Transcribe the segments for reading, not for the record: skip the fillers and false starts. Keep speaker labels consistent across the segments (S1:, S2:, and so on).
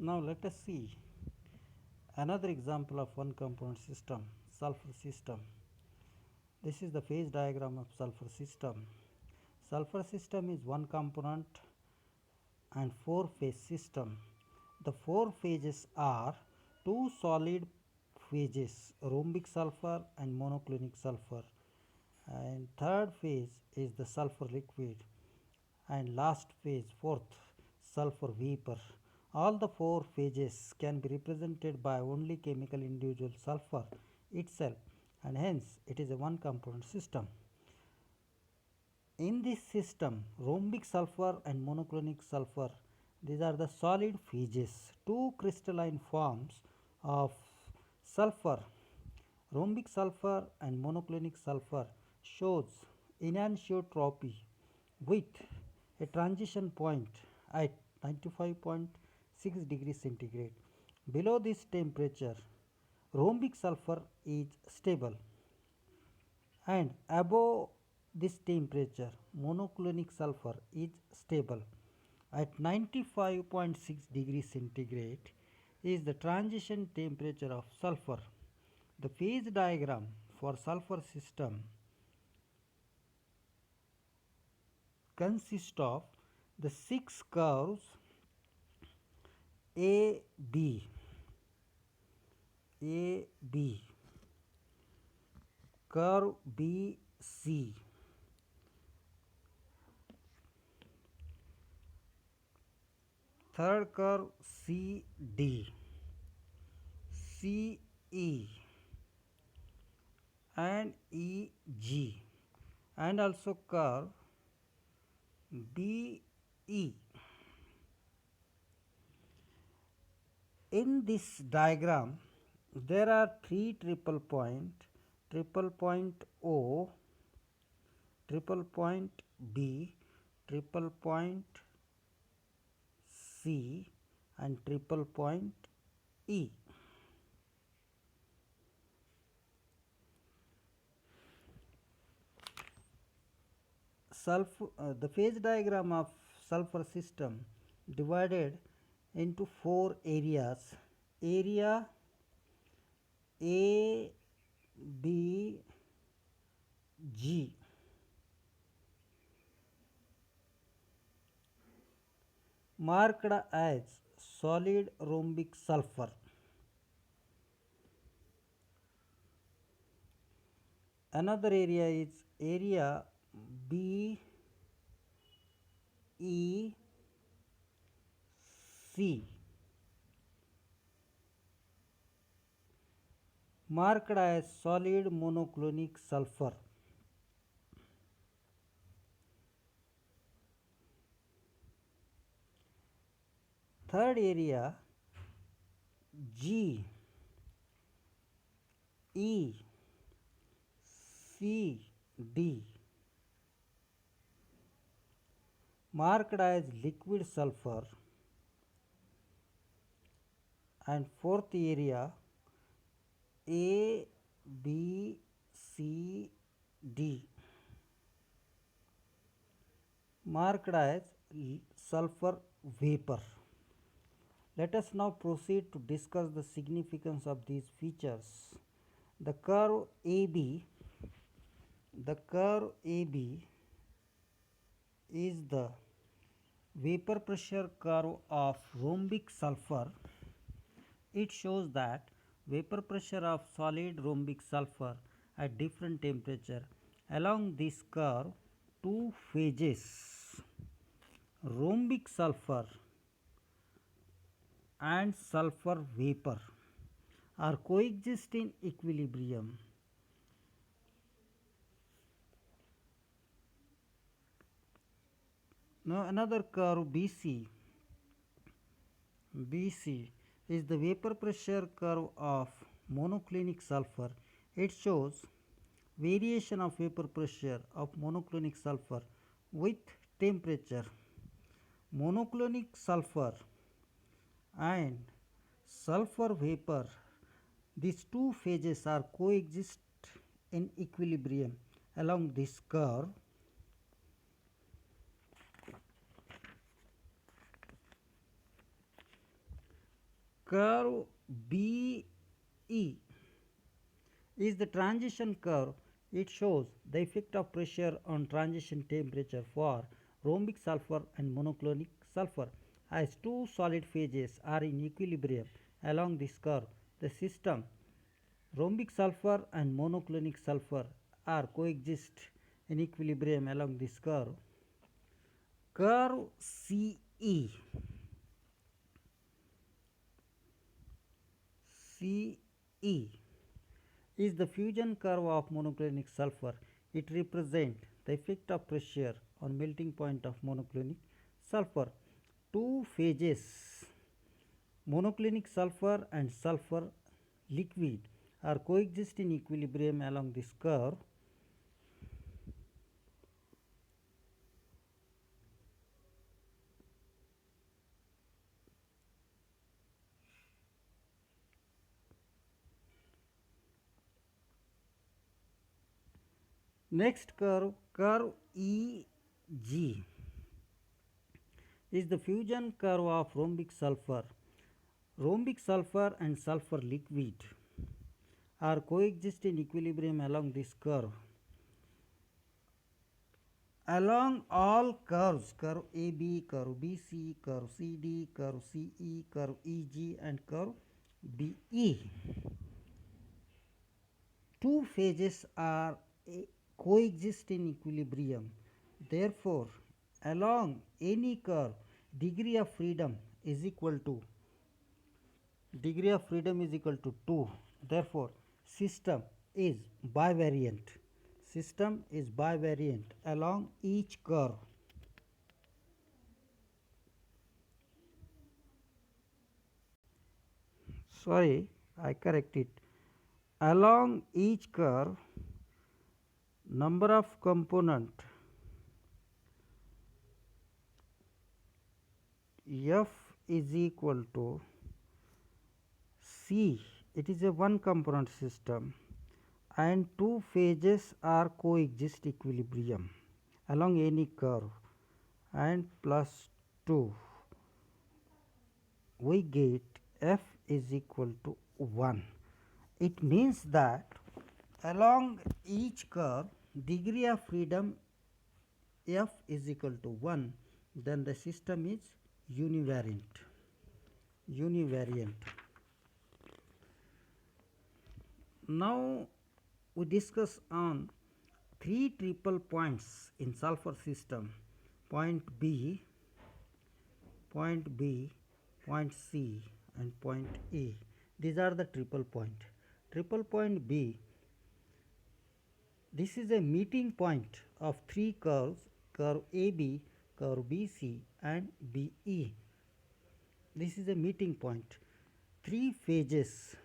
S1: Now let us see another example of one component system, sulfur system. This is the phase diagram of sulfur system. Sulfur system is one component and four phase system. The four phases are two solid phases, rhombic sulfur and monoclinic sulfur, and third phase is the sulfur liquid, and last phase, fourth, sulfur vapor. All the four phases can be represented by only chemical individual sulfur itself, and hence it is a one component system. In this system, rhombic sulfur and monoclinic sulfur, these are the solid phases, two crystalline forms of sulfur. Rhombic sulfur and monoclinic sulfur shows enaniotropy with a transition point at 95.6 degrees centigrade. Below this temperature, rhombic sulfur is stable, and above this temperature, monoclinic sulfur is stable. At 95.6 degrees centigrade is the transition temperature of sulfur. The phase diagram for sulfur system consists of the six curves A, B, curve B, C, third curve C, D, C, E, and E, G, and also curve B, E. In this diagram, there are three triple point O, triple point B, triple point C, and triple point E. The phase diagram of sulfur system divided into four areas. Area A, B, G. Marked as solid rhombic sulfur. Another area is area B, E, C, marked as solid monoclinic sulfur. Third area G, E, C, D, marked as liquid sulfur. And fourth area A, B, C, D, marked as sulfur vapor. Let us now proceed to discuss the significance of these features. The curve AB is the vapor pressure curve of rhombic sulfur. It shows that vapor pressure of solid rhombic sulfur at different temperature. Along this curve, two phases, rhombic sulfur and sulfur vapor, are coexist in equilibrium. Now another curve BC is the vapor pressure curve of monoclinic sulfur. It shows variation of vapor pressure of monoclinic sulfur with temperature. Monoclinic sulfur and sulfur vapor, these two phases are coexist in equilibrium along this curve. Curve BE is the transition curve. It shows the effect of pressure on transition temperature for rhombic sulfur and monoclinic sulfur. As two solid phases are in equilibrium along this curve, the system rhombic sulfur and monoclinic sulfur are coexist in equilibrium along this curve. Curve CE is the fusion curve of monoclinic sulfur. It represents the effect of pressure on melting point of monoclinic sulfur. Two phases, monoclinic sulfur and sulfur liquid, are coexist in equilibrium along this curve. Next curve, curve EG, is the fusion curve of rhombic sulfur. Rhombic sulfur and sulfur liquid are coexist in equilibrium along this curve. Along all curves, curve AB, curve BC, curve CD, curve CE, curve EG and curve BE, two phases are coexist in equilibrium. Therefore, along any curve, degree of freedom is equal to 2. Therefore, system is bivariant. System is bivariant along each curve. Sorry, I correct it. Along each curve, number of component F is equal to C. It is a one component system and two phases are coexist equilibrium along any curve, and plus 2, we get F is equal to 1. It means that along each curve, degree of freedom F is equal to 1, then the system is univariant. Now we discuss on three triple points in sulfur system: point B, point B, point C and point A. These are the triple point. Triple point B, this is a meeting point of three curves: curve AB, curve BC and BE. This is a meeting point. Three phases: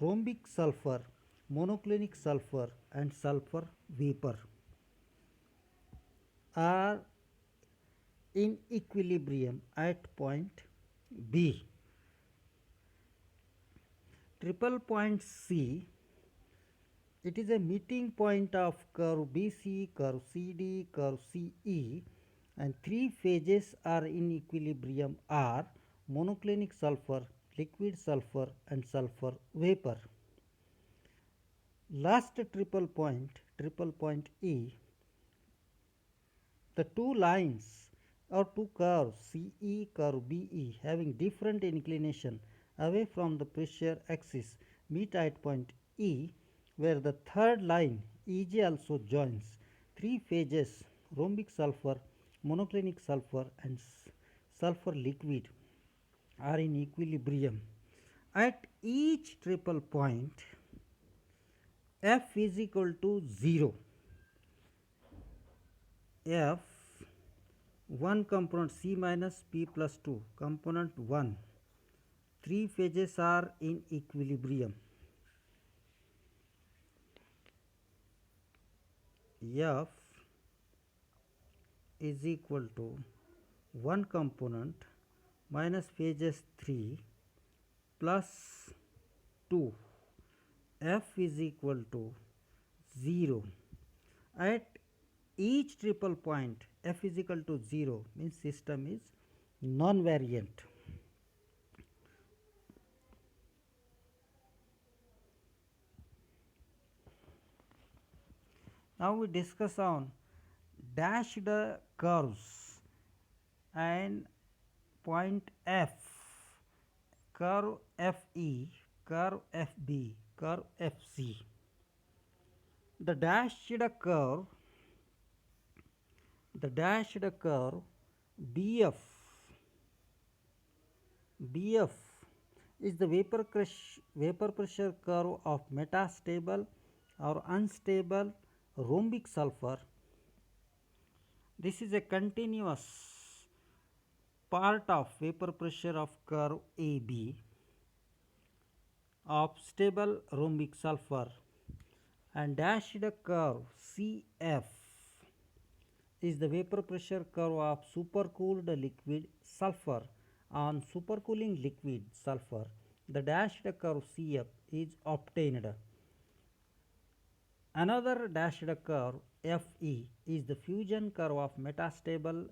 S1: rhombic sulfur, monoclinic sulfur and sulfur vapor, are in equilibrium at point B. Triple point C, it is a meeting point of curve BC, curve CD, curve CE, and three phases are in equilibrium are monoclinic sulfur, liquid sulfur and sulfur vapor. Last triple point E, the two lines or two curves CE, curve BE, having different inclination away from the pressure axis, meet at point E, where the third line EG also joins. Three phases rhombic sulfur, monoclinic sulfur and sulfur liquid are in equilibrium. At each triple point, F is equal to 0. F, one component C minus P plus 2, component 1. Three phases are in equilibrium. F is equal to one component minus phases 3 plus 2. F is equal to 0. At each triple point F is equal to 0 means system is non-variant. Now we discuss on dashed curves and point F, curve FE, curve FB, curve FC. The dashed curve, the dashed curve BF, BF is the vapor pressure curve of metastable or unstable rhombic sulfur. This is a continuous part of vapor pressure of curve AB of stable rhombic sulfur, and dashed curve CF is the vapor pressure curve of supercooled liquid sulfur. On supercooling liquid sulfur, the dashed curve CF is obtained. Another dashed curve Fe is the fusion curve of metastable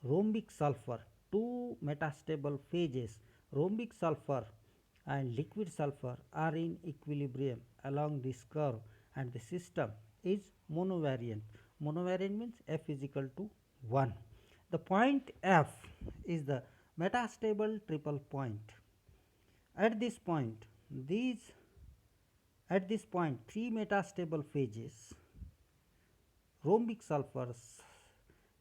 S1: rhombic sulfur. Two metastable phases, rhombic sulfur and liquid sulfur, are in equilibrium along this curve, and the system is monovariant. Monovariant means F is equal to 1. The point F is the metastable triple point. At this point, three metastable phases, rhombic sulfurs,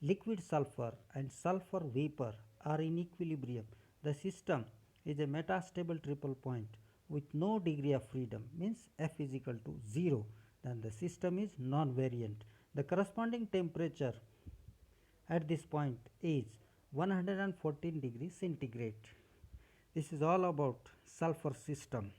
S1: liquid sulfur and sulfur vapor, are in equilibrium. The system is a metastable triple point with no degree of freedom, means F is equal to 0. Then the system is non-variant. The corresponding temperature at this point is 114 degrees centigrade. This is all about sulfur system.